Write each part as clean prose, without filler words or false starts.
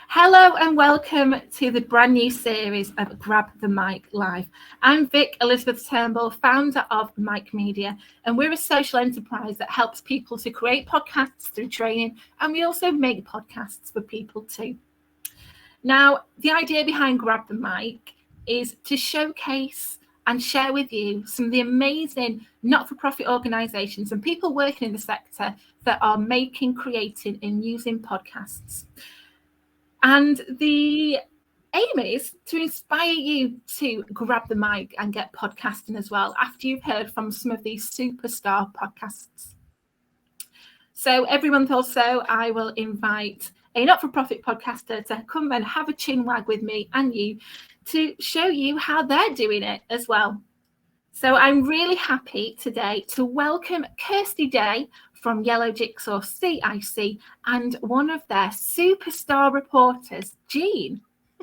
Hello and welcome to the brand new series of Grab the Mic Live. I'm Vic Elizabeth Turnbull, founder of Mic Media, and we're a social enterprise that helps people to create podcasts through training, and we also make podcasts for people too. Now, the idea behind Grab the Mic is to showcase and share with you some of the amazing not-for-profit organisations and people working in the sector that are making, creating and using podcasts. And the aim is to inspire you to grab the mic and get podcasting as well after you've heard from some of these superstar podcasts. So every month or so, I will invite a not-for-profit podcaster to come and have a chin wag with me and you to show you how they're doing it as well. So I'm really happy today to welcome Kirsty Day from Yellow Jigsaw CIC and one of their superstar reporters, Jean.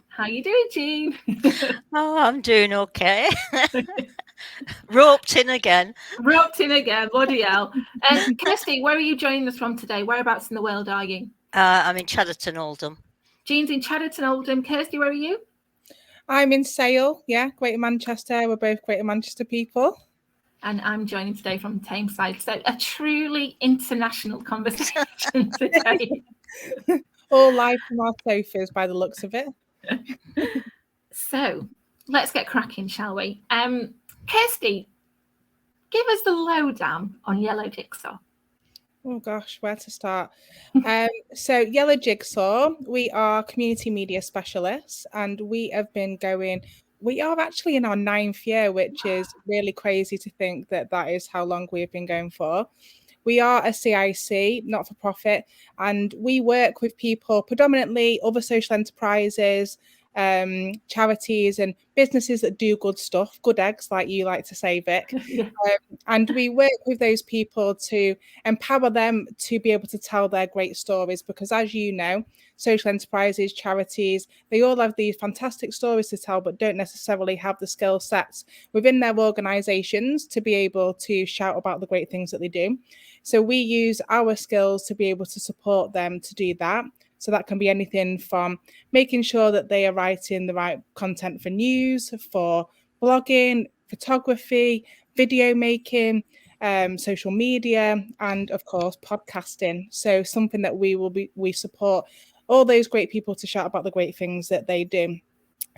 How you doing, Jean? Oh, I'm doing okay. Roped in again. Bloody hell. Kirsty, where are you joining us from today? Whereabouts in the world are you? I'm in Chadderton Oldham. Jean's in Chadderton Oldham. Kirsty, where are you? I'm in Sale, Greater Manchester. We're both Greater Manchester people. And I'm joining today from Tameside. So a truly international conversation today. All live from our sofas by the looks of it. So let's get cracking, shall we? Kirsty, give us the lowdown on Yellow Jigsaw. Oh gosh, where to start? So Yellow Jigsaw, we are community media specialists, and we have been going. We are actually in our 9th year, which is really crazy to think that is how long we have been going for. We are a CIC, not for profit, and we work with people, predominantly other social enterprises, charities and businesses that do good stuff, good eggs, like you like to say, Vic. Yeah. And we work with those people to empower them to be able to tell their great stories, because as you know, social enterprises, charities, they all have these fantastic stories to tell, but don't necessarily have the skill sets within their organizations to be able to shout about the great things that they do. So we use our skills to be able to support them to do that. So that can be anything from making sure that they are writing the right content for news, for blogging, photography, video making, social media, and of course, podcasting. So something that we support all those great people to shout about the great things that they do.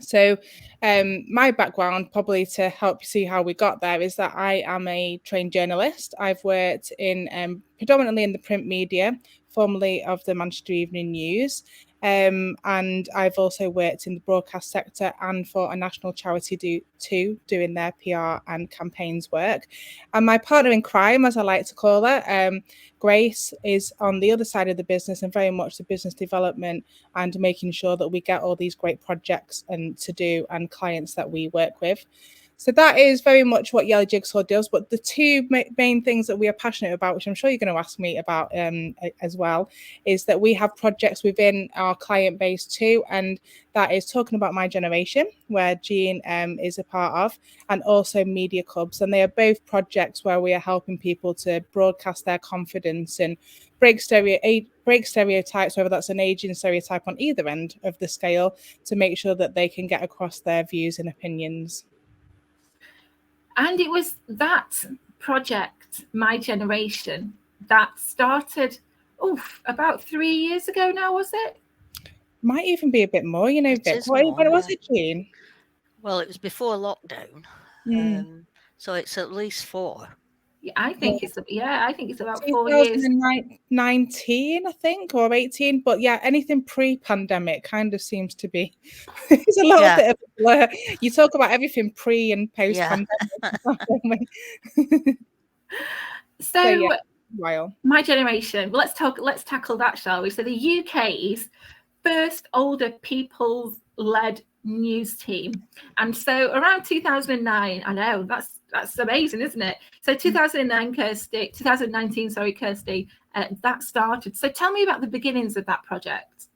So my background, probably to help you see how we got there, is that I am a trained journalist. I've worked in predominantly in the print media, formerly of the Manchester Evening News. And I've also worked in the broadcast sector and for a national charity doing their PR and campaigns work. And my partner in crime, as I like to call her, Grace, is on the other side of the business and very much the business development and making sure that we get all these great projects and to do and clients that we work with. So that is very much what Yellow Jigsaw does. But the two main things that we are passionate about, which I'm sure you're going to ask me about as well, is that we have projects within our client base too. And that is talking about My Generation, where Jean is a part of, and also Media Clubs. And they are both projects where we are helping people to broadcast their confidence and break stereotypes, whether that's an aging stereotype on either end of the scale, to make sure that they can get across their views and opinions. And it was that project, My Generation, that started about 3 years ago now, was it? Might even be a bit more, Vic. When was it, Jean? Well, it was before lockdown. So it's at least 4. Yeah, I think it's about 4 years. 2019, I think, or 18. But yeah, anything pre-pandemic kind of seems to be it's a little bit of a blur. You talk about everything pre and post-pandemic. So while My Generation. Well, let's tackle that, shall we? So the UK's first older people's-led news team. And so around 2009, I know that's amazing, isn't it? So 2019, Kirsty, that started. So tell me about the beginnings of that project.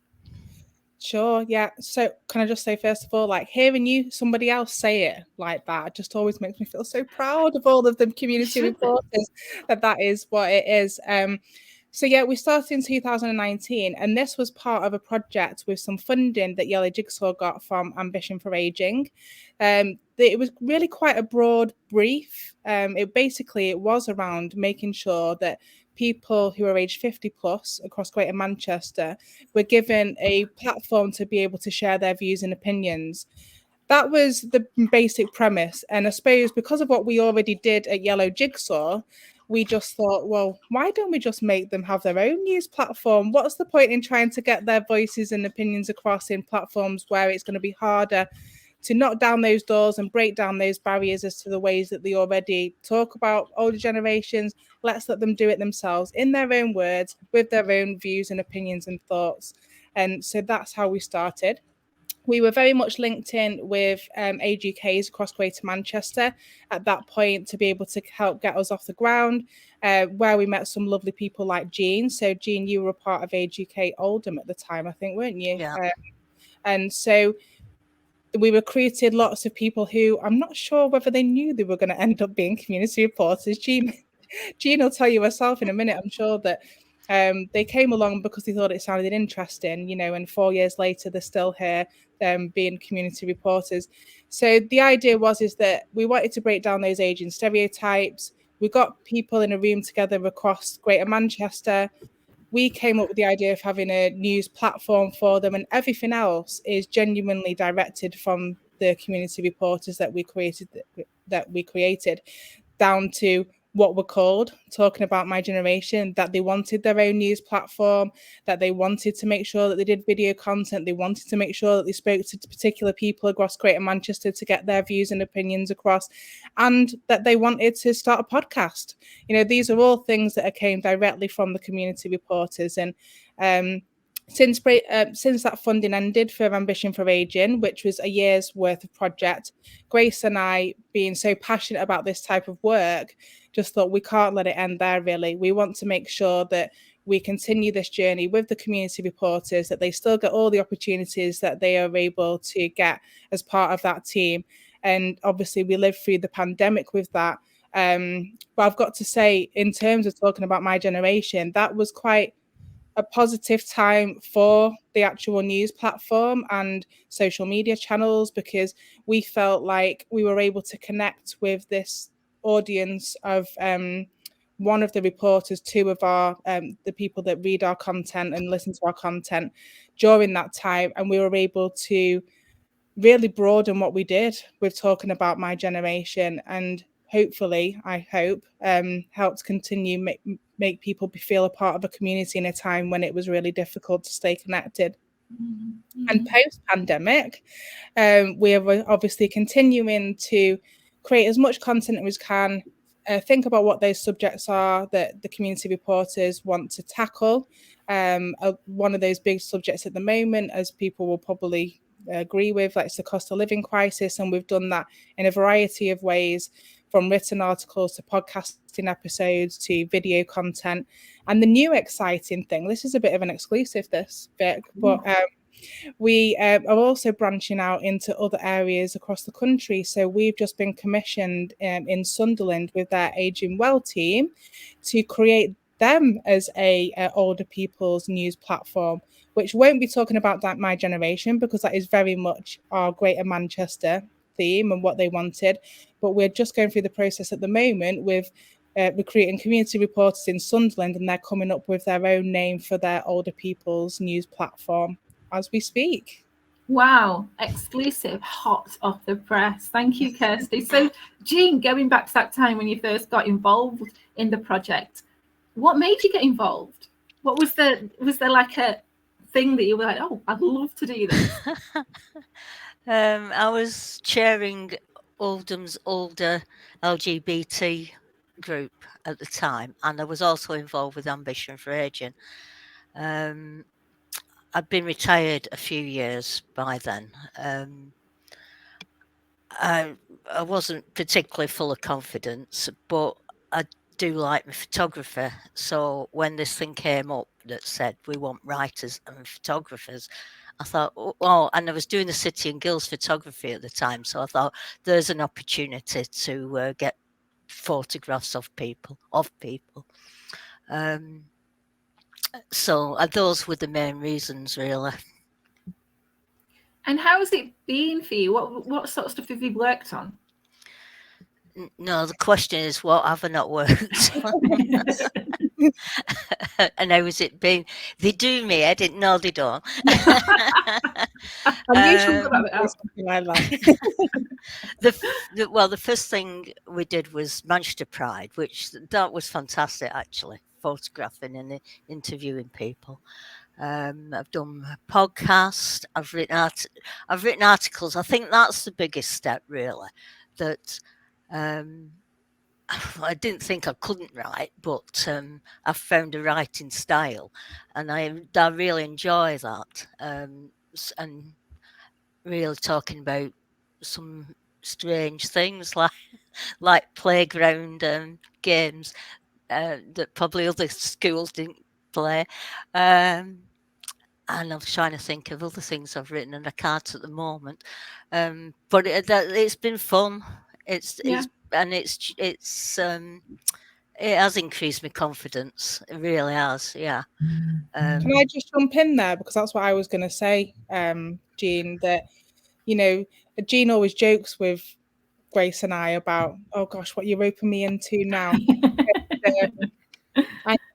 Sure, yeah. So can I just say, first of all, like hearing somebody else say it like that just always makes me feel so proud of all of the community reporters that is what it is. So yeah, we started in 2019, and this was part of a project with some funding that Yellow Jigsaw got from Ambition for Aging. It was really quite a broad brief. It was around making sure that people who are aged 50 plus across Greater Manchester were given a platform to be able to share their views and opinions. That was the basic premise. And I suppose because of what we already did at Yellow Jigsaw, we just thought, well, why don't we just make them have their own news platform? What's the point in trying to get their voices and opinions across in platforms where it's going to be harder to knock down those doors and break down those barriers as to the ways that they already talk about older generations? Let's let them do it themselves in their own words, with their own views and opinions and thoughts. And so that's how we started. We were very much linked in with Age UKs across Greater Manchester at that point to be able to help get us off the ground, where we met some lovely people like Jean. So Jean, you were a part of Age UK Oldham at the time, I think, weren't you? Yeah. And so we recruited lots of people who I'm not sure whether they knew they were going to end up being community reporters. Jean will tell you herself in a minute, I'm sure, that they came along because they thought it sounded interesting, and 4 years later, they're still here being community reporters. So the idea is that we wanted to break down those aging stereotypes. We got people in a room together across Greater Manchester. We came up with the idea of having a news platform for them, and everything else is genuinely directed from the community reporters that we created down to what we're called, talking about my generation, that they wanted their own news platform, that they wanted to make sure that they did video content, they wanted to make sure that they spoke to particular people across Greater Manchester to get their views and opinions across, and that they wanted to start a podcast. These are all things that came directly from the community reporters. And since that funding ended for Ambition for Aging, which was a year's worth of project, Grace and I, being so passionate about this type of work, just thought we can't let it end there, really. We want to make sure that we continue this journey with the community reporters, that they still get all the opportunities that they are able to get as part of that team. And obviously we lived through the pandemic with that. But I've got to say, in terms of talking about my generation, that was quite a positive time for the actual news platform and social media channels, because we felt like we were able to connect with this audience of one of the reporters, two of our the people that read our content and listen to our content during that time, and we were able to really broaden what we did with talking about my generation, and hopefully, I hope, helped continue make people feel a part of a community in a time when it was really difficult to stay connected. Mm-hmm. And post-pandemic, we are obviously continuing to create as much content as we can, think about what those subjects are that the community reporters want to tackle. One of those big subjects at the moment, as people will probably agree with, like, it's the cost of living crisis, and we've done that in a variety of ways, from written articles to podcasting episodes to video content. And the new exciting thing, this is a bit of an exclusive, this, Vic, but we are also branching out into other areas across the country. So we've just been commissioned in Sunderland with their Aging Well team to create them as a older people's news platform, which won't be talking about that my generation, because that is very much our Greater Manchester theme and what they wanted. But we're just going through the process at the moment with recruiting community reporters in Sunderland, and they're coming up with their own name for their older people's news platform as we speak. Wow, exclusive, hot off the press. Thank you, Kirsty. So, Jean, going back to that time when you first got involved in the project, what made you get involved? What was there like a thing that you were like, oh, I'd love to do this? I was chairing Oldham's older LGBT group at the time, and I was also involved with Ambition for Aging. I'd been retired a few years by then. I wasn't particularly full of confidence, but I do like my photography. So when this thing came up that said we want writers and photographers, I thought, oh, and I was doing the City and Guilds photography at the time. So I thought there's an opportunity to get photographs of people. So those were the main reasons, really. And how has it been for you? What sort of stuff have you worked on? No, the question is, what have I not worked on? And how has it been? They do me, I didn't know they don't. I knew she was about to say something like that. Well, the first thing we did was Manchester Pride, which that was fantastic, actually, photographing and interviewing people. I've done a podcast. I've written articles. I think that's the biggest step, really. That I didn't think I couldn't write, but I've found a writing style, and I really enjoy that. And really talking about some strange things like playground games that probably other schools didn't play. And I'm trying to think of other things I've written, and I can't at the moment. But it's been fun. It has increased my confidence. It really has. Yeah. Can I just jump in there, because that's what I was going to say, Jean? That Jean always jokes with Grace and I about, oh gosh, what you're roping me into now.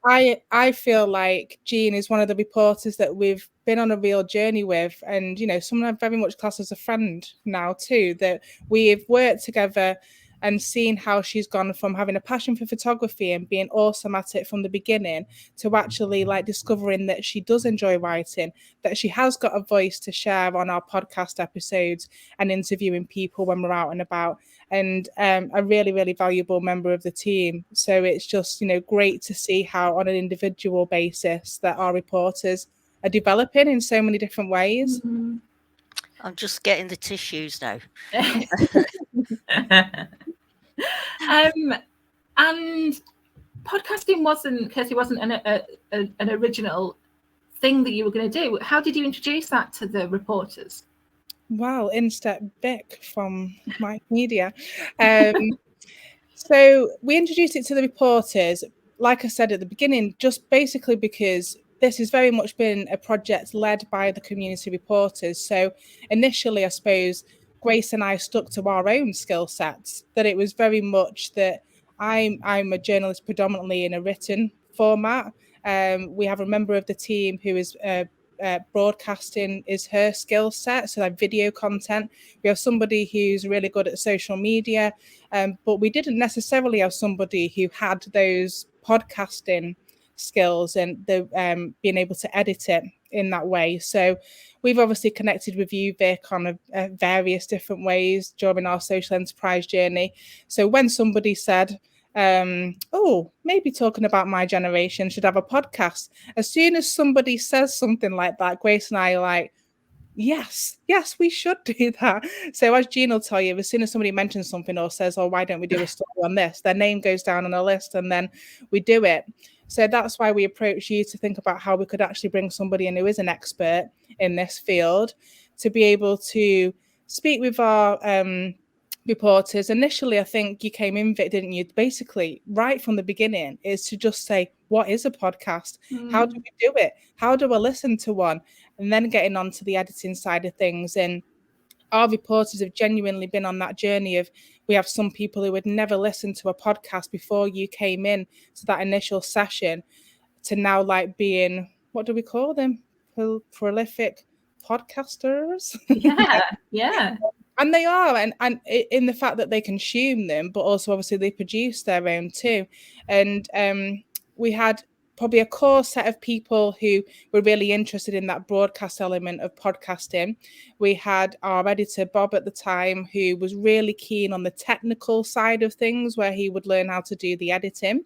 I feel like Jean is one of the reporters that we've been on a real journey with, and someone I've very much classed as a friend now too, that we've worked together and seen how she's gone from having a passion for photography and being awesome at it from the beginning to actually discovering that she does enjoy writing, that she has got a voice to share on our podcast episodes and interviewing people when we're out and about, and a really, really valuable member of the team. So it's just, great to see how on an individual basis that our reporters are developing in so many different ways. Mm-hmm. I'm just getting the tissues now. And podcasting Kirsty wasn't an original thing that you were going to do. How did you introduce that to the reporters? Wow, in-step Vic from Mike Media. So we introduced it to the reporters, like I said at the beginning, just basically because this has very much been a project led by the community reporters. So initially, I suppose, Grace and I stuck to our own skill sets, that it was very much that I'm a journalist predominantly in a written format. We have a member of the team who is broadcasting is her skill set, so video content. We have somebody who's really good at social media, but we didn't necessarily have somebody who had those podcasting skills and the being able to edit it in that way. So we've obviously connected with you, Vic, on various different ways during our social enterprise journey. So when somebody said, maybe talking about my generation should have a podcast, as soon as somebody says something like that, Grace and I are like, yes, we should do that. So as Jean will tell you, as soon as somebody mentions something or says, oh, why don't we do a story on this, their name goes down on a list and then we do it. So that's why we approach you to think about how we could actually bring somebody in who is an expert in this field to be able to speak with our reporters. Initially, I think you came in, Vic, didn't you? Basically, right from the beginning, is to just say, what is a podcast? How do we do it? How do I listen to one? And then getting on to the editing side of things. And our reporters have genuinely been on that journey of, we have some people who had never listened to a podcast before you came in to that initial session, to now being, what do we call them? Prolific podcasters. Yeah. And they are, and in the fact that they consume them, but also obviously they produce their own too. And we had probably a core set of people who were really interested in that broadcast element of podcasting. We had our editor, Bob, at the time, who was really keen on the technical side of things, where he would learn how to do the editing.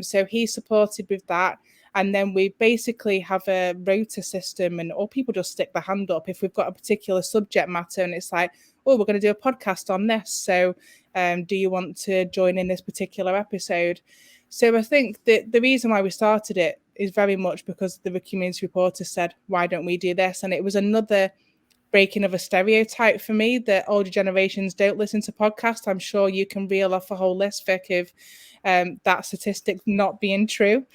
So he supported with that. And then we basically have a rota system, or people just stick their hand up if we've got a particular subject matter and it's like, oh, we're going to do a podcast on this. So do you want to join in this particular episode? So I think that the reason why we started it is very much because the community reporter said, why don't we do this? And it was another breaking of a stereotype for me that older generations don't listen to podcasts. I'm sure you can reel off a whole list, Vic, of that statistic not being true.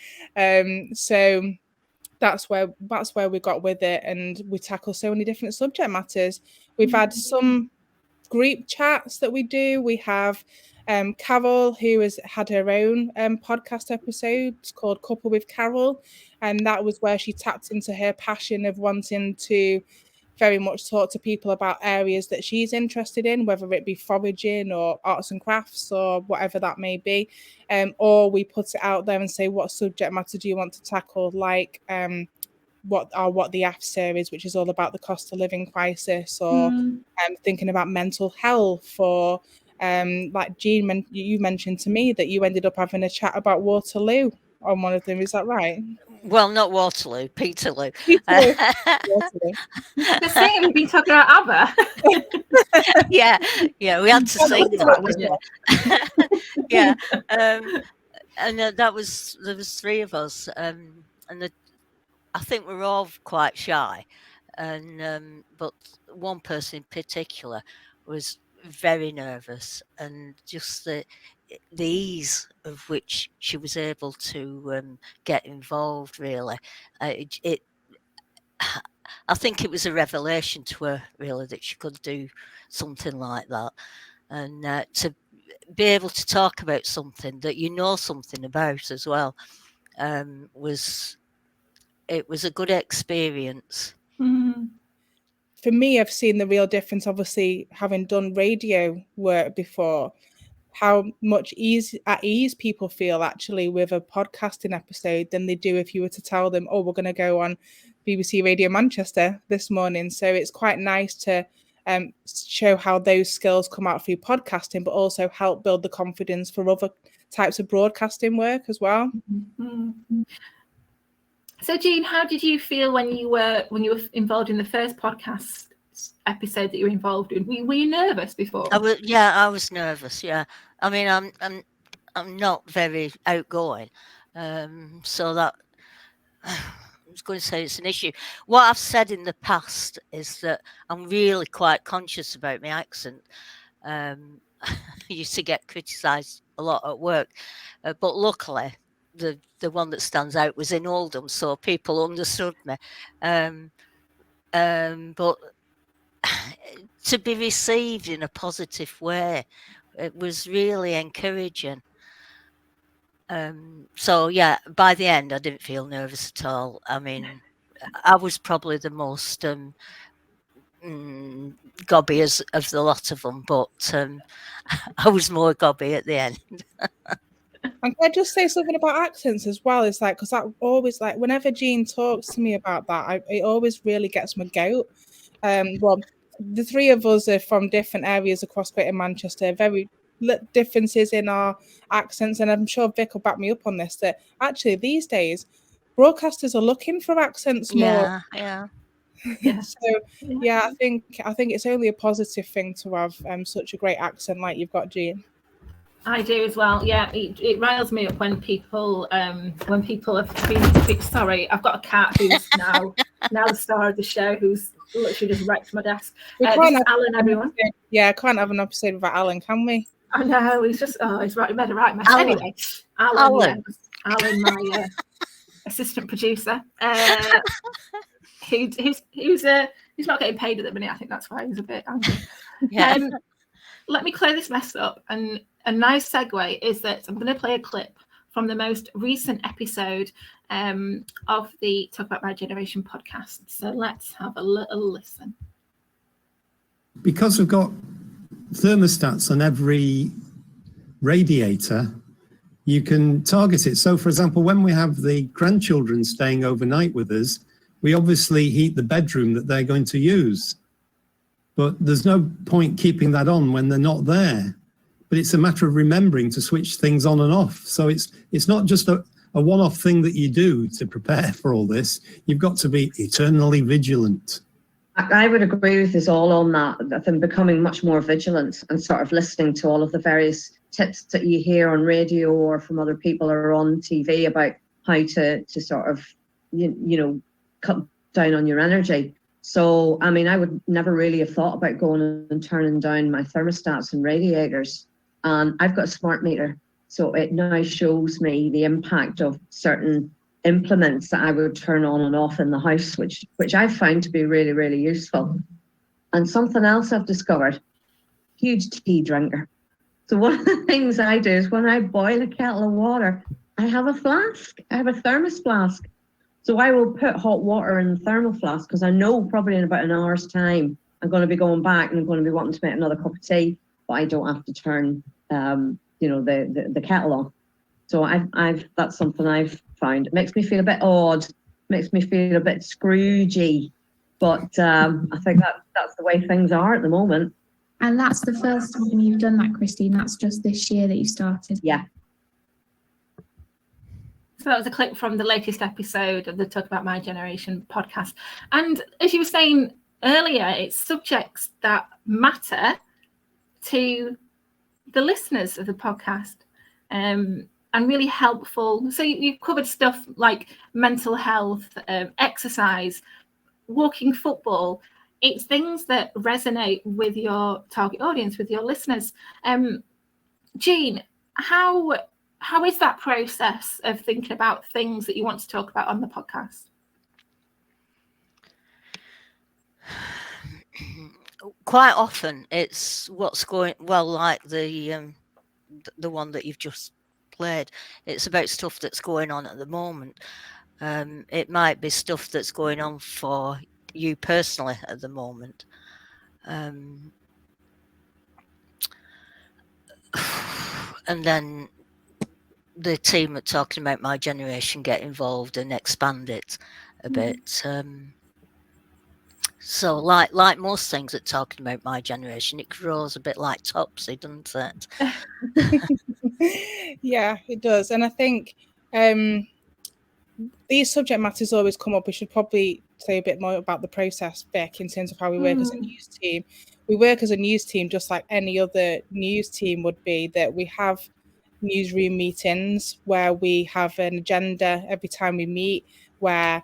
So that's where we got with it, and we tackle so many different subject matters. We've had some group chats that we do. We have Carol, who has had her own podcast episode called Couple with Carol, and that was where she tapped into her passion of wanting to very much talk to people about areas that she's interested in, whether it be foraging or arts and crafts or whatever that may be. Or we put it out there and say, what subject matter do you want to tackle? Like what the F series, which is all about the cost of living crisis, or thinking about mental health, or like Jean, you mentioned to me that you ended up having a chat about Waterloo on one of them. Is that right? Well, not Waterloo, Peterloo. Waterloo. The same, we've been talking about ABBA. yeah, we had to sing that. Yeah, and there was 3 of us, and I think we're all quite shy, and but one person in particular was very nervous, and just the ease of which she was able to get involved, really, I think it was a revelation to her, really, that she could do something like that, and to be able to talk about something that you know something about as well, was a good experience. For me, I've seen the real difference, obviously, having done radio work before, how much at ease people feel actually with a podcasting episode than they do if you were to tell them, oh, we're going to go on BBC Radio Manchester this morning. So it's quite nice to show how those skills come out through podcasting, but also help build the confidence for other types of broadcasting work as well. So, Jean, how did you feel when you were involved in the first podcast episode that you were involved in? Were you nervous before? I was nervous. Yeah, I mean, I'm not very outgoing, so that I was going to say it's an issue. What I've said in the past is that I'm really quite conscious about my accent. I used to get criticised a lot at work, but luckily the one that stands out was in Oldham, so people understood me. But to be received in a positive way, it was really encouraging. So yeah, by the end, I didn't feel nervous at all. I mean, I was probably the most gobby of the lot of them, but I was more gobby at the end. And can I just say something about accents as well? It's like, because I always, like, whenever Jean talks to me about that, it always really gets my goat. Well, the 3 of us are from different areas across Greater Manchester, very differences in our accents, and I'm sure Vic will back me up on this, that actually these days broadcasters are looking for accents more. Yeah. So yeah, I think it's only a positive thing to have such a great accent like you've got, Jean. I do as well. Yeah, it riles me up when people have been. Sorry, I've got a cat who's now the star of the show, who's literally just wrecked my desk. This is Alan, everyone. Yeah, can't have an episode without Alan, can we? I know, he's just he's made a right mess. Alan. Anyway, Alan, my assistant producer, who's not getting paid at the minute. I think that's why he's a bit angry. Yeah. Let me clear this mess up, and a nice segue is that I'm going to play a clip from the most recent episode of the Talk About My Generation podcast. So let's have a little listen. Because we've got thermostats on every radiator, you can target it. So, for example, when we have the grandchildren staying overnight with us, we obviously heat the bedroom that they're going to use. But there's no point keeping that on when they're not there. But it's a matter of remembering to switch things on and off. So it's not just a one-off thing that you do to prepare for all this. You've got to be eternally vigilant. I would agree with us all on that I'm becoming much more vigilant and sort of listening to all of the various tips that you hear on radio or from other people or on TV about how to sort of, you know, cut down on your energy. So, I mean, I would never really have thought about going and turning down my thermostats and radiators. And I've got a smart meter, so it now shows me the impact of certain implements that I would turn on and off in the house, which I found to be really, really useful. And something else I've discovered, huge tea drinker. So one of the things I do is when I boil a kettle of water, I have a flask. I have a thermos flask. So I will put hot water in the thermal flask because I know probably in about an hour's time I'm going to be going back and I'm going to be wanting to make another cup of tea, but I don't have to turn the kettle on. So I've that's something I've found. It makes me feel a bit odd, makes me feel a bit Scroogey, but I think that's the way things are at the moment. And that's the first time you've done that, Christine. That's just this year that you started. Yeah. So that was a clip from the latest episode of the Talk About My Generation podcast. And as you were saying earlier, it's subjects that matter to the listeners of the podcast, and really helpful. So you've covered stuff like mental health, exercise, walking football. It's things that resonate with your target audience, with your listeners. Jean, how is that process of thinking about things that you want to talk about on the podcast? Quite often it's what's going, well, like the one that you've just played. It's about stuff that's going on at the moment. It might be stuff that's going on for you personally at the moment. And then the team at Talking About My Generation get involved and expand it a bit. So like most things at Talking About My Generation, it grows a bit like Topsy, doesn't it? Yeah, it does. And I think these subject matters always come up. We should probably say a bit more about the process, Vic, in terms of how we work as a news team. We work as a news team just like any other news team would be, that we have newsroom meetings where we have an agenda every time we meet, where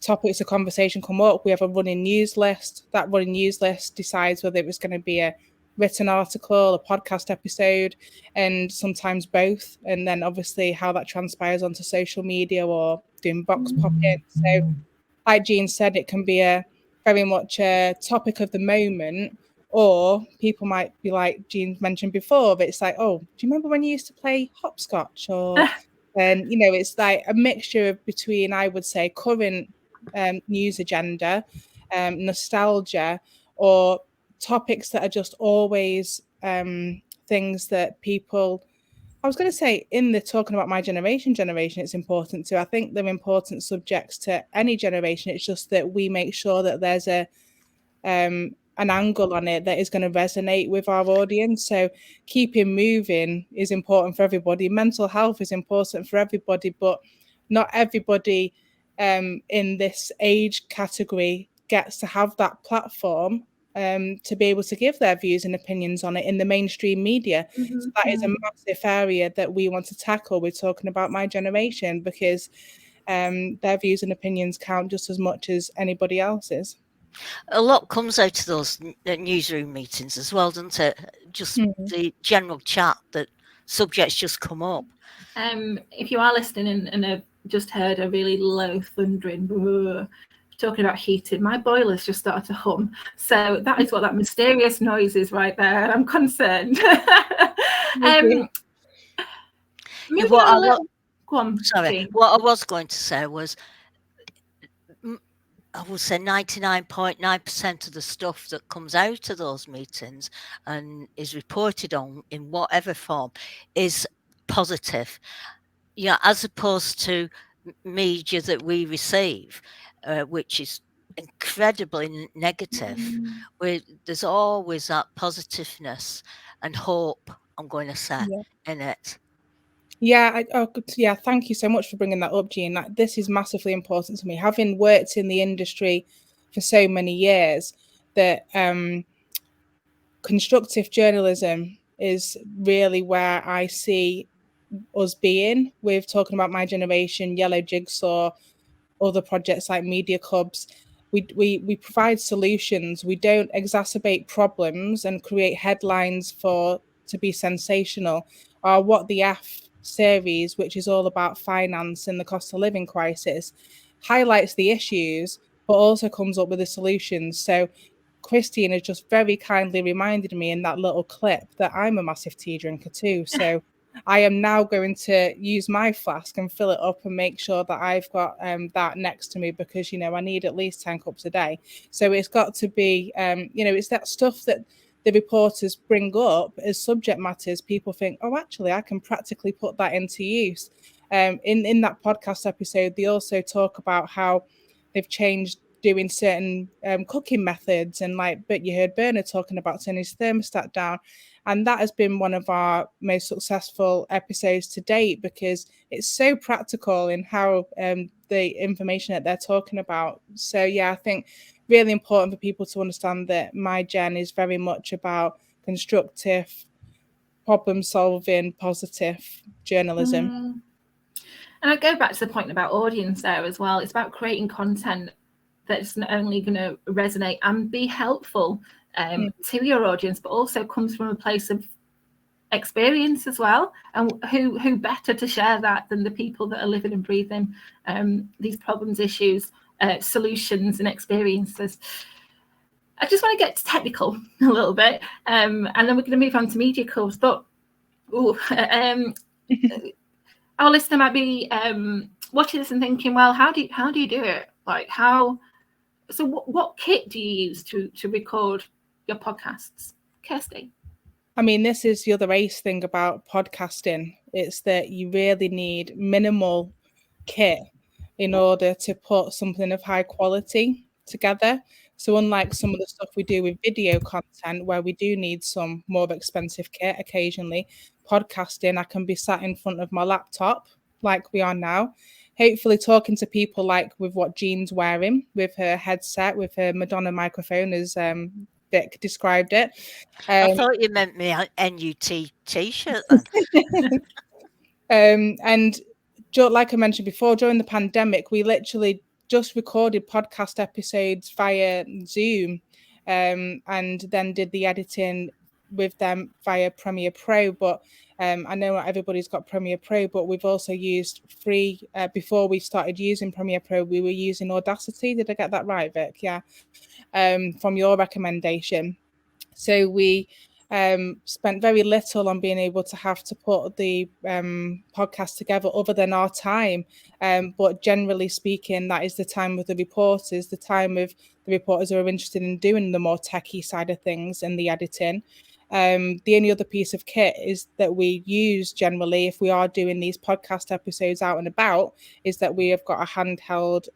topics of conversation come up. We have a running news list. That running news list decides whether it was going to be a written article, a podcast episode, and sometimes both. And then obviously how that transpires onto social media or doing box pop-in. So like Jean said, it can be a very much a topic of the moment, or people might be like Jean mentioned before, but it's like, oh, do you remember when you used to play hopscotch? Or and it's like a mixture of between, I would say, current news agenda, nostalgia, or topics that are just always things that people, I was going to say, in the Talking About My Generation, it's important to. I think they're important subjects to any generation. It's just that we make sure that there's an angle on it that is going to resonate with our audience. So keeping moving is important for everybody. Mental health is important for everybody, but not everybody in this age category gets to have that platform to be able to give their views and opinions on it in the mainstream media. So that is a massive area that we want to tackle. We're Talking About My Generation, because their views and opinions count just as much as anybody else's. A lot comes out of those newsroom meetings as well, doesn't it? Just the general chat, that subjects just come up. If you are listening and have just heard a really low thundering talking about heating, my boiler's just started to hum. So that is what that mysterious noise is right there. And I'm concerned. What I was going to say was, I would say 99.9% of the stuff that comes out of those meetings and is reported on in whatever form is positive. Yeah, as opposed to media that we receive, which is incredibly negative. There's always that positiveness and hope, I'm going to say, in it. Yeah, thank you so much for bringing that up, Jean. This is massively important to me. Having worked in the industry for so many years, that constructive journalism is really where I see us being with Talking About My Generation, Yellow Jigsaw, other projects like media clubs. we provide solutions. We don't exacerbate problems and create headlines to be sensational. Our What the F series, which is all about finance and the cost of living crisis, highlights the issues, but also comes up with the solutions. So Christine has just very kindly reminded me in that little clip that I'm a massive tea drinker too. So I am now going to use my flask and fill it up and make sure that I've got that next to me, because, I need at least 10 cups a day. So it's got to be, it's that stuff that the reporters bring up as subject matters. People think, oh, actually, I can practically put that into use. In that podcast episode, they also talk about how they've changed doing certain cooking methods, and but you heard Bernard talking about turning his thermostat down, and that has been one of our most successful episodes to date, because it's so practical in how the information that they're talking about. So I think really important for people to understand that My Gen is very much about constructive, problem solving, positive journalism. And I go back to the point about audience there as well. It's about creating content that's not only going to resonate and be helpful to your audience, but also comes from a place of experience as well. And who better to share that than the people that are living and breathing these problems, issues, solutions and experiences. I just want to get technical a little bit, and then we're going to move on to media calls. But our listener might be watching this and thinking, well, how do you do it? So what kit do you use to record your podcasts, Kirsty? I mean, this is the other ace thing about podcasting. It's that you really need minimal kit in order to put something of high quality together. So unlike some of the stuff we do with video content, where we do need some more expensive kit occasionally, podcasting, I can be sat in front of my laptop like we are now, hopefully talking to people like with what Jean's wearing, with her headset, with her Madonna microphone, as Vic described it. I thought you meant me NUT t-shirt then. And like I mentioned before, during the pandemic, we literally just recorded podcast episodes via Zoom, and then did the editing with them via Premiere Pro. But I know not everybody's got Premiere Pro, but we've also used free, before we started using Premiere Pro, we were using Audacity. Did I get that right, Vic? Yeah. From your recommendation. So we spent very little on being able to have to put the podcast together other than our time. But generally speaking, that is the time with the reporters, the time of the reporters who are interested in doing the more techie side of things and the editing. The only other piece of kit is that we use generally, if we are doing these podcast episodes out and about, is that we have got a handheld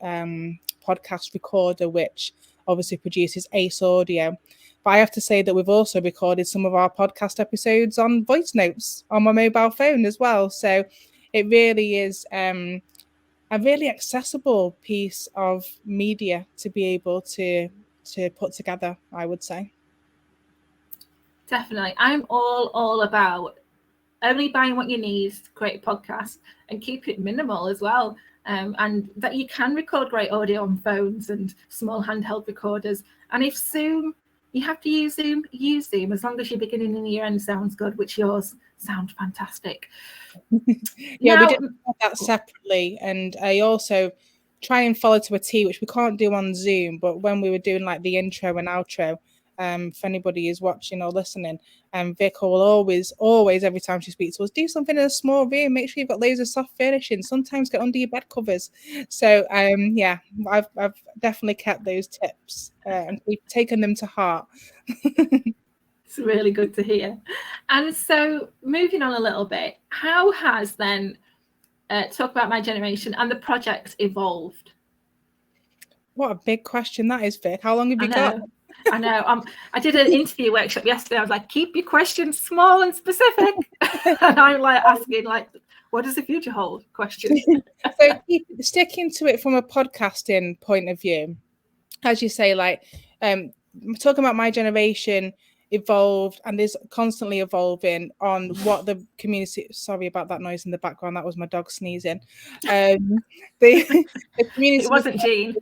podcast recorder, which obviously produces Ace audio. But I have to say that we've also recorded some of our podcast episodes on voice notes on my mobile phone as well. So it really is a really accessible piece of media to be able to put together, I would say. Definitely. I'm all about only buying what you need to create a podcast and keep it minimal as well. And that you can record great audio on phones and small handheld recorders. And if Zoom, you have to use Zoom, as long as your beginning and your end sounds good, which yours sound fantastic. Yeah, we did that separately. And I also try and follow to a T, which we can't do on Zoom. But when we were doing like the intro and outro, if anybody is watching or listening, Vic will always, every time she speaks to us, do something in a small room, make sure you've got loads of soft furnishings, sometimes get under your bed covers. So yeah, I've definitely kept those tips and we've taken them to heart. It's really good to hear. And so moving on a little bit, how has then talk about My Generation and the project evolved? What a big question that is, Vic. How long have you got? I know. I did an interview workshop yesterday. I was like, keep your questions small and specific. And I'm like asking, like, what does the future hold? Question. So keep sticking to it from a podcasting point of view. As you say, like, talking about My Generation evolved and is constantly evolving on what the community, sorry about that noise in the background, that was my dog sneezing. The community, it wasn't Jean.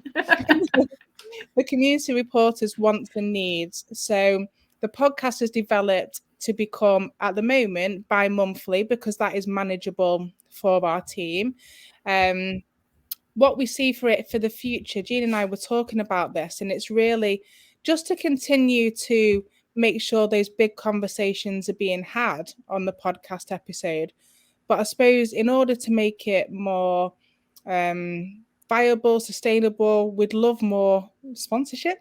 the community reporters' wants and needs. So the podcast is developed to become, at the moment, bi-monthly, because that is manageable for our team. What we see for it for the future, Jean and I were talking about this, and it's really just to continue to make sure those big conversations are being had on the podcast episode. But I suppose in order to make it more viable, sustainable, we'd love more sponsorship.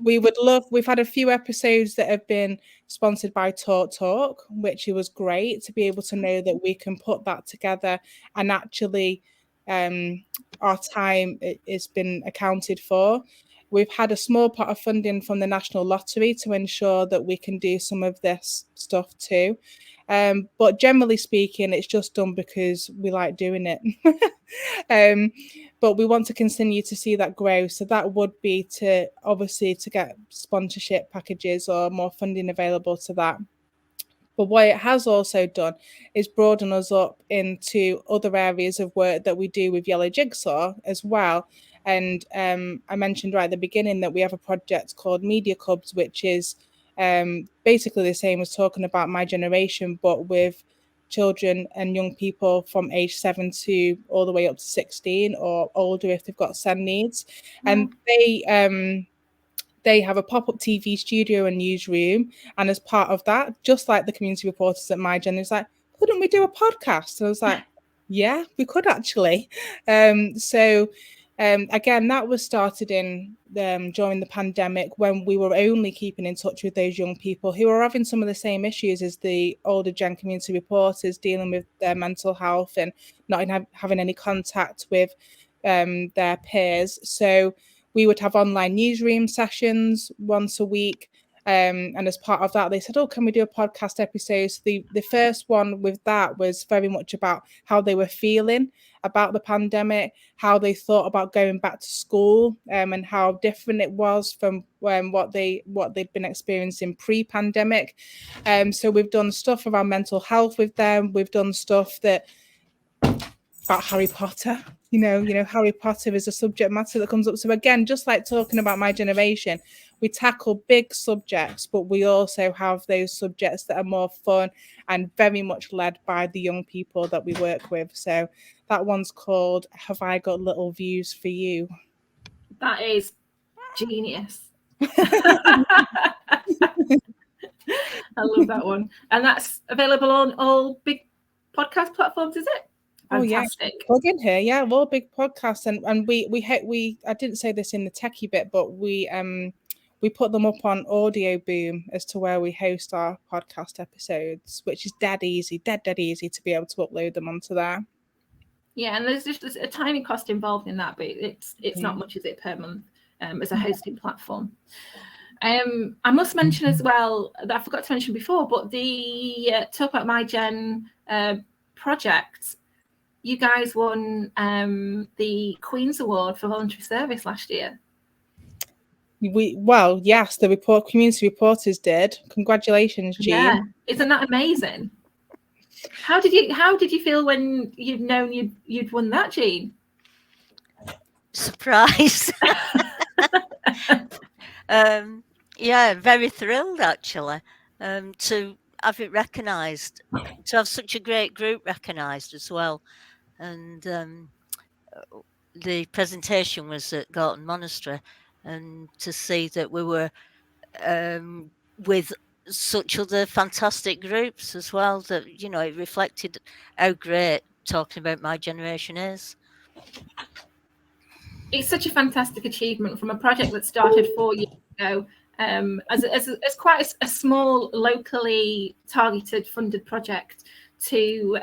We've had a few episodes that have been sponsored by Talk, which it was great to be able to know that we can put that together and actually our time has been accounted for. We've had a small pot of funding from the National Lottery to ensure that we can do some of this stuff too. But generally speaking, it's just done because we like doing it. But we want to continue to see that grow. So that would be to get sponsorship packages or more funding available to that. But what it has also done is broaden us up into other areas of work that we do with Yellow Jigsaw as well. And I mentioned right at the beginning that we have a project called Media Cubs, which is basically the same as talking about my generation, but with children and young people from age 7 to all the way up to 16 or older if they've got SEND needs. And they have a pop-up TV studio and newsroom. And as part of that, just like the community reporters at my gen, it's like, couldn't we do a podcast? And I was like, yeah, we could actually. Again, that was started in during the pandemic when we were only keeping in touch with those young people who are having some of the same issues as the older gen community reporters, dealing with their mental health and not having any contact with their peers. So we would have online newsroom sessions once a week. And as part of that, they said, can we do a podcast episode? So the first one with that was very much about how they were feeling about the pandemic, how they thought about going back to school, and how different it was from what they'd been experiencing pre-pandemic. So we've done stuff around mental health with them. We've done stuff about Harry Potter. You know, Harry Potter is a subject matter that comes up. So again, just like talking about my generation, we tackle big subjects, but we also have those subjects that are more fun and very much led by the young people that we work with. So that one's called Have I Got Little Views for You? That is genius. I love that one. And that's available on all big podcast platforms, is it? Fantastic. Oh yeah, plug in here. Yeah, all big podcasts, and we I didn't say this in the techie bit, but we put them up on Audio Boom as to where we host our podcast episodes, which is dead easy to be able to upload them onto there. Yeah, and there's just a tiny cost involved in that, but it's not much, is it, per month as a hosting platform. I must mention as well that I forgot to mention before, but the Talk About My Gen project. You guys won the Queen's Award for Voluntary Service last year. Yes, the community reporters did. Congratulations, Jean. Yeah, isn't that amazing? How did you feel when you'd known you'd won that, Jean? Surprise. Yeah, very thrilled actually to have it recognised, to have such a great group recognised as well. And the presentation was at Gorton Monastery, and to see that we were with such other fantastic groups as well, that, you know, it reflected how great Talking About My Generation is. It's such a fantastic achievement from a project that started 4 years ago as quite a small, locally targeted, funded project to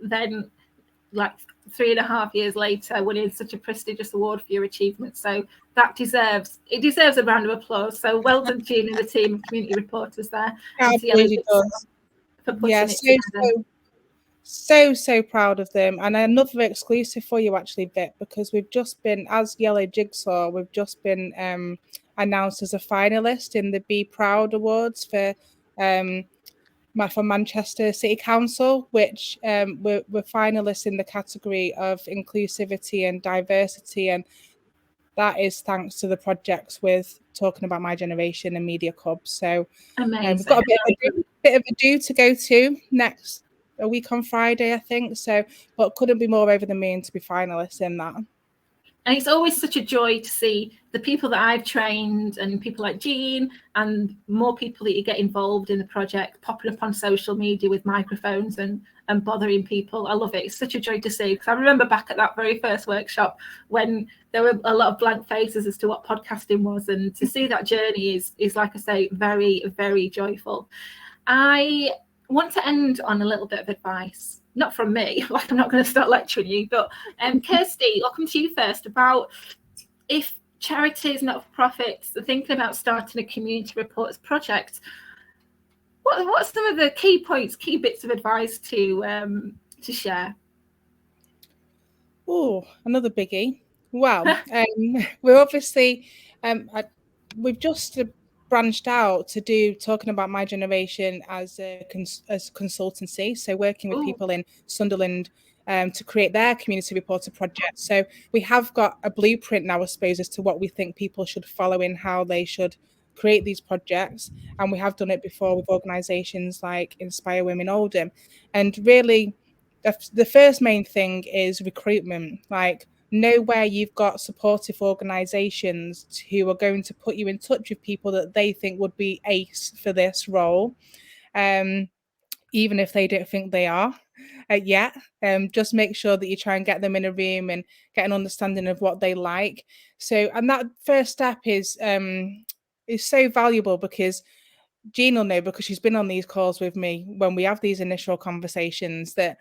then, like 3.5 years later, winning such a prestigious award for your achievement. So that deserves a round of applause. So well done, Jean, and the team of community reporters there. Absolutely does. Yeah, so proud of them. And another exclusive for you actually, Vic, because we've just been, as Yellow Jigsaw, we've just been announced as a finalist in the Be Proud Awards for Manchester City Council, which we're finalists in the category of inclusivity and diversity. And that is thanks to the projects with Talking About My Generation and Media Club. So Amazing. we've got a bit of a due to go to next a week on Friday, I think. So, but couldn't be more over the moon to be finalists in that. And it's always such a joy to see the people that I've trained and people like Jean and more people that you get involved in the project popping up on social media with microphones and bothering people. I love it. It's such a joy to see, because I remember back at that very first workshop when there were a lot of blank faces as to what podcasting was, and to see that journey is like I say, very, very joyful. I want to end on a little bit of advice. Not from me, like I'm not going to start lecturing you, but Kirsty, I'll come to you first about if charities, not-for-profits are thinking about starting a community reports project. What's some of the key points, key bits of advice to share? Oh, another biggie. Well, we're obviously we've just branched out to do Talking About My Generation as a consultancy, so working with people in Sunderland to create their community reporter project. So we have got a blueprint now, I suppose, as to what we think people should follow in how they should create these projects, and we have done it before with organisations like Inspire Women Oldham. And really, the first main thing is recruitment. Like, know where you've got supportive organisations who are going to put you in touch with people that they think would be ace for this role, even if they don't think they are yet. Just make sure that you try and get them in a room and get an understanding of what they like. So, and that first step is so valuable, because Jean will know, because she's been on these calls with me when we have these initial conversations, that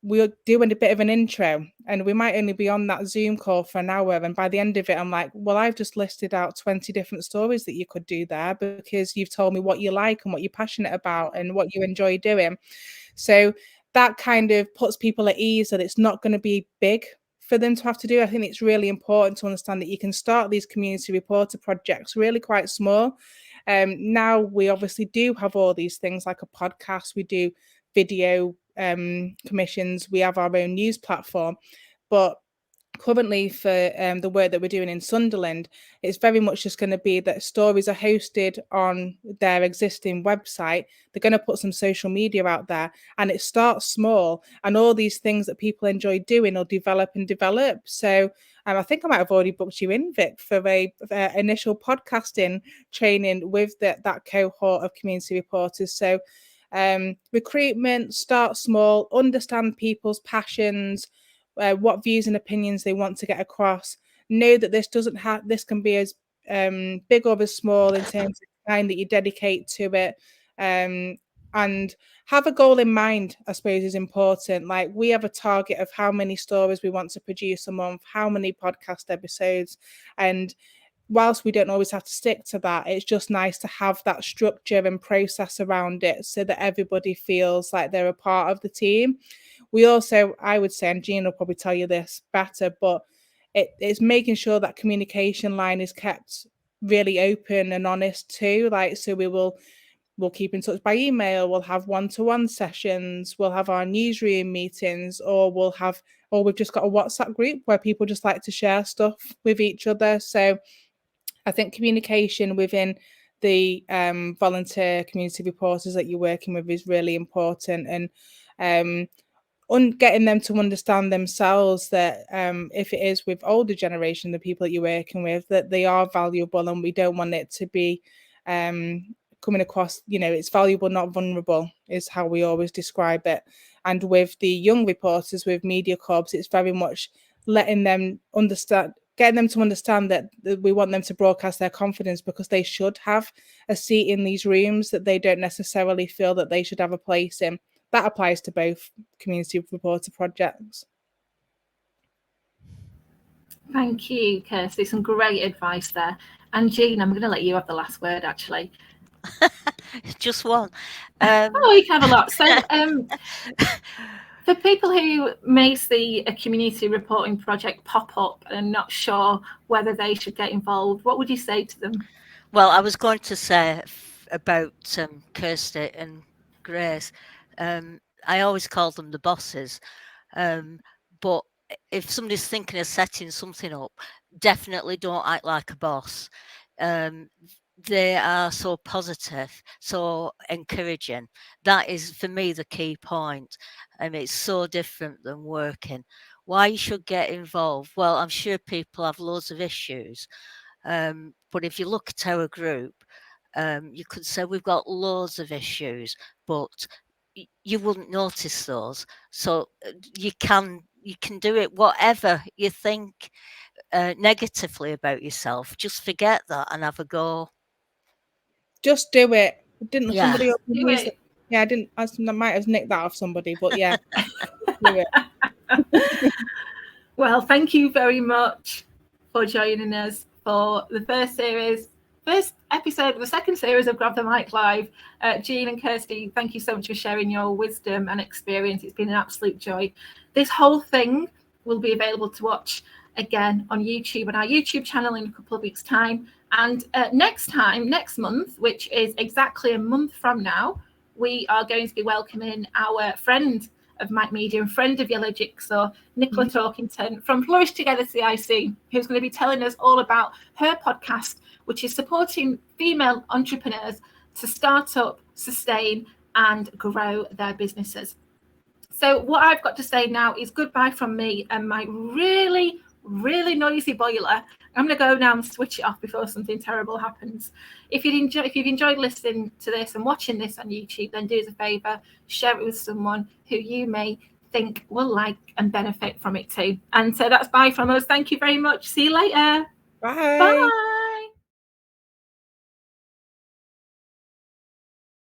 we're doing a bit of an intro, and we might only be on that Zoom call for an hour, and by the end of it I'm like, well, I've just listed out 20 different stories that you could do there, because you've told me what you like and what you're passionate about and what you enjoy doing. So that kind of puts people at ease that it's not going to be big for them to have to do. I think it's really important to understand that you can start these community reporter projects really quite small. Now we obviously do have all these things like a podcast, we do video commissions, we have our own news platform, but currently for the work that we're doing in Sunderland, it's very much just going to be that stories are hosted on their existing website. They're going to put some social media out there, and it starts small, and all these things that people enjoy doing will develop. So I think I might have already booked you in, Vic, for a initial podcasting training with that cohort of community reporters. So recruitment, start small, understand people's passions, what views and opinions they want to get across. Know that this can be as big or as small in terms of time that you dedicate to it, and have a goal in mind, I suppose, is important. Like, we have a target of how many stories we want to produce a month, how many podcast episodes, and whilst we don't always have to stick to that, it's just nice to have that structure and process around it so that everybody feels like they're a part of the team. We also, I would say, and Jean will probably tell you this better, but it's making sure that communication line is kept really open and honest too. Like, so we'll keep in touch by email, we'll have one-to-one sessions, we'll have our newsroom meetings, or we've just got a WhatsApp group where people just like to share stuff with each other. So I think communication within the volunteer community reporters that you're working with is really important, and getting them to understand themselves that if it is with older generation, the people that you're working with, that they are valuable, and we don't want it to be coming across, it's valuable, not vulnerable, is how we always describe it. And with the young reporters with media clubs, it's very much letting them understand, getting them to understand that we want them to broadcast their confidence, because they should have a seat in these rooms that they don't necessarily feel that they should have a place in. That applies to both community reporter projects. Thank you, Kirsty. Some great advice there. And Jean, I'm going to let you have the last word, actually. Just one. You can have a lot. So for people who may see a community reporting project pop up and not sure whether they should get involved, what would you say to them? Well, I was going to say about Kirsty and Grace. I always call them the bosses. But if somebody's thinking of setting something up, definitely don't act like a boss. They are so positive, so encouraging. That is, for me, the key point. And it's so different than working. Why you should get involved? Well, I'm sure people have loads of issues. But if you look at our group, you could say we've got loads of issues, but you wouldn't notice those. So you can do it, whatever you think negatively about yourself, just forget that and have a go. Just do it. Didn't Yeah. somebody else Do use it. it? Yeah, I didn't. I might have nicked that off somebody, but yeah, do it. Well, thank you very much for joining us for the first episode of the second series of Grab the Mic Live. Jean and Kirsty, thank you so much for sharing your wisdom and experience. It's been an absolute joy. This whole thing will be available to watch again on YouTube, on our YouTube channel, in a couple of weeks' time. And next month, which is exactly a month from now, we are going to be welcoming our friend of Mike Media and friend of Yellow Jigsaw, Nicola Talkington from Flourish Together CIC, who's going to be telling us all about her podcast, which is supporting female entrepreneurs to start up, sustain, and grow their businesses. So what I've got to say now is goodbye from me and my really, really noisy boiler. I'm going to go now and switch it off before something terrible happens. If you've enjoyed listening to this and watching this on YouTube, then do us a favour, share it with someone who you may think will like and benefit from it too. And so that's bye from us. Thank you very much. See you later. Bye. Bye.